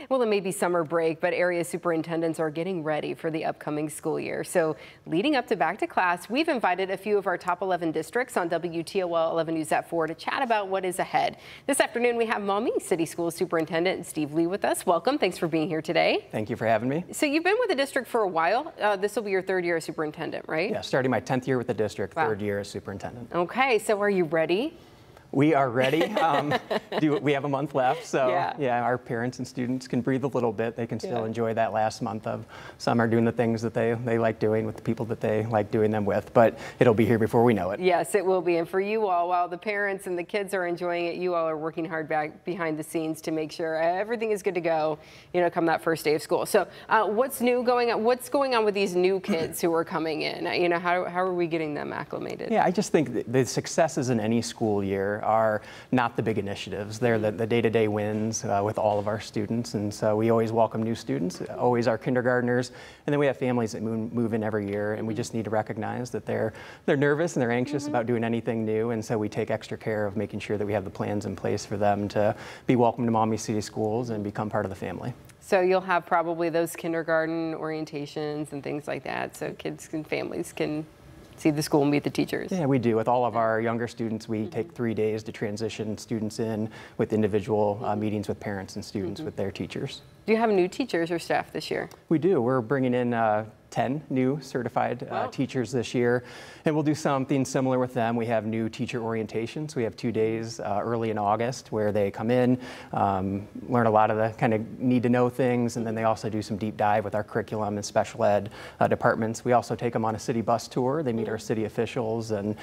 Well, it may be summer break, but area superintendents are getting ready for the upcoming school year. So leading up to back to class, we've invited a few of our top 11 districts on WTOL 11 News at 4 to chat about what is ahead. This afternoon, we have Maumee City Schools Superintendent Steve Lee with us. Welcome. Thanks for being here today. Thank you for having me. So you've been with the district for a while. This will be your third year as superintendent, right? Yeah, starting my 10th year with the district, Wow. Third year as superintendent. Okay, so are you ready? We are ready. We have a month left, so Yeah. our parents and students can breathe a little bit. They can still enjoy that last month of summer doing the things that they like doing with the people that they like doing them with, but it'll be here before we know it. Yes, it will be. And for you all, while the parents and the kids are enjoying it, you all are working hard back behind the scenes to make sure everything is good to go, come that first day of school. So what's new going on? What's going on with these new kids who are coming in? How are we getting them acclimated? Yeah, I just think the successes in any school year are not the big initiatives. They're the day-to-day wins with all of our students, and so we always welcome new students, always our kindergartners, and then we have families that move in every year, and we just need to recognize that they're nervous and they're anxious about doing anything new, and so we take extra care of making sure that we have the plans in place for them to be welcome to Maumee City Schools and become part of the family. So you'll have probably those kindergarten orientations and things like that, so kids and families can see the school and meet the teachers. Yeah, we do. With all of our younger students, we take 3 days to transition students in with individual meetings with parents and students with their teachers. Do you have new teachers or staff this year? We do. We're bringing in 10 new certified teachers this year, and we'll do something similar with them. We have new teacher orientations. We have 2 days early in August where they come in, learn a lot of the kind of need to know things, and then they also do some deep dive with our curriculum and special ed departments. We also take them on a city bus tour. They meet our city officials and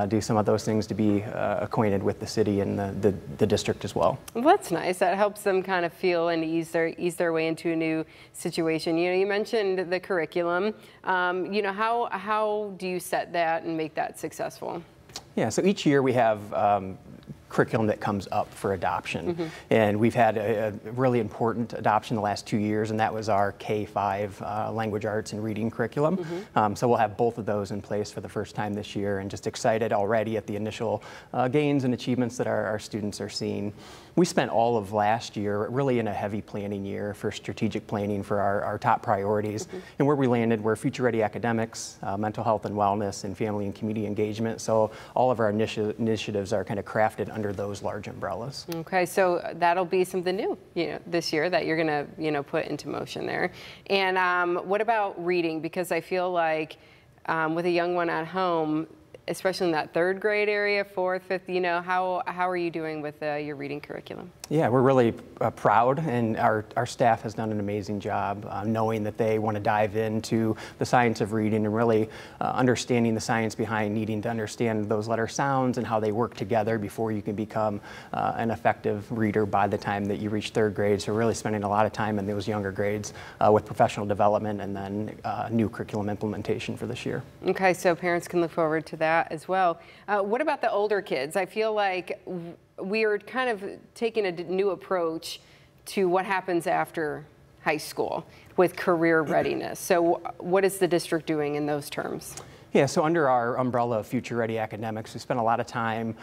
do some of those things to be acquainted with the city and the district as well. Well, that's nice. That helps them kind of feel and ease their way into a new situation. You mentioned the curriculum. How do you set that and make that successful? Yeah, so each year we have curriculum that comes up for adoption. And we've had a really important adoption the last 2 years, and that was our K-5 language arts and reading curriculum. So we'll have both of those in place for the first time this year, and just excited already at the initial gains and achievements that our students are seeing. We spent all of last year really in a heavy planning year for strategic planning for our top priorities. And where we landed were future-ready academics, mental health and wellness, and family and community engagement. So all of our initiatives are kind of crafted under those large umbrellas. Okay, so that'll be something new, this year that you're gonna, put into motion there. And what about reading? Because I feel like with a young one at home, especially in that third grade area, fourth, fifth, how are you doing with your reading curriculum? Yeah, we're really proud, and our staff has done an amazing job knowing that they want to dive into the science of reading and really understanding the science behind needing to understand those letter sounds and how they work together before you can become an effective reader by the time that you reach third grade. So we're really spending a lot of time in those younger grades with professional development and then new curriculum implementation for this year. Okay, so parents can look forward to that as well. What about the older kids? I feel like we are kind of taking a new approach to what happens after high school with career readiness. So what is the district doing in those terms? Yeah, so under our umbrella of Future Ready Academics, we spent a lot of time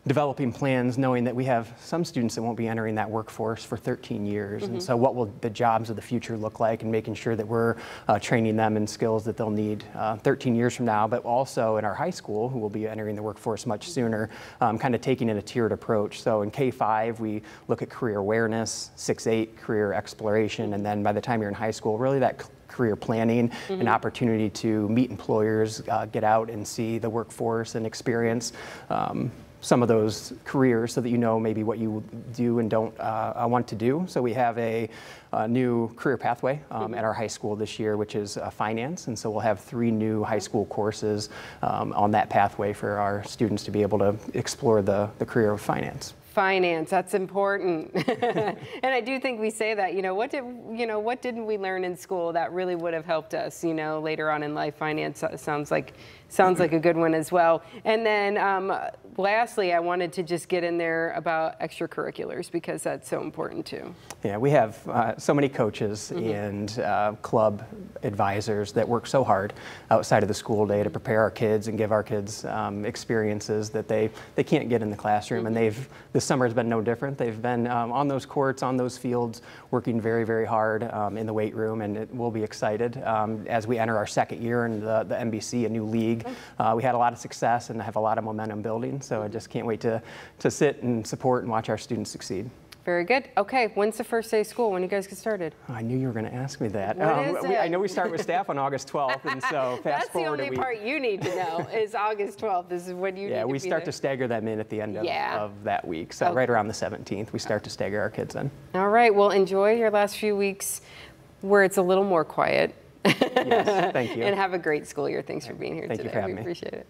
developing plans knowing that we have some students that won't be entering that workforce for 13 years. And so what will the jobs of the future look like, and making sure that we're training them in skills that they'll need 13 years from now, but also in our high school, who will be entering the workforce much sooner, kind of taking in a tiered approach. So in K-5, we look at career awareness, 6-8, career exploration, and then by the time you're in high school, really that career planning, an opportunity to meet employers, get out and see the workforce and experience some of those careers so that you know maybe what you do and don't want to do. So we have a new career pathway at our high school this year, which is finance. And so we'll have 3 new high school courses on that pathway for our students to be able to explore the career of finance. Finance, that's important. And I do think we say that, what didn't we learn in school that really would have helped us, later on in life? Finance sounds like a good one as well. And then lastly, I wanted to just get in there about extracurriculars because that's so important too. Yeah, we have so many coaches and club advisors that work so hard outside of the school day to prepare our kids and give our kids experiences that they can't get in the classroom. And this summer has been no different. They've been on those courts, on those fields, working very, very hard in the weight room, and we'll be excited as we enter our second year in the NBC, a new league. We had a lot of success and have a lot of momentum building, so I just can't wait to sit and support and watch our students succeed. Very good. Okay, when's the first day of school? When do you guys get started? I knew you were going to ask me that. What is it? I know we start with staff on August 12th, and so fast forward. That's the only part you need to know is August 12th. This is when you need to be there. Yeah, we start to stagger them in at the end of that week. So right around the 17th, we start to stagger our kids in. All right, well, enjoy your last few weeks where it's a little more quiet. Yes, thank you. And have a great school year. Thanks for being here today. Thank you for having we me. Appreciate it.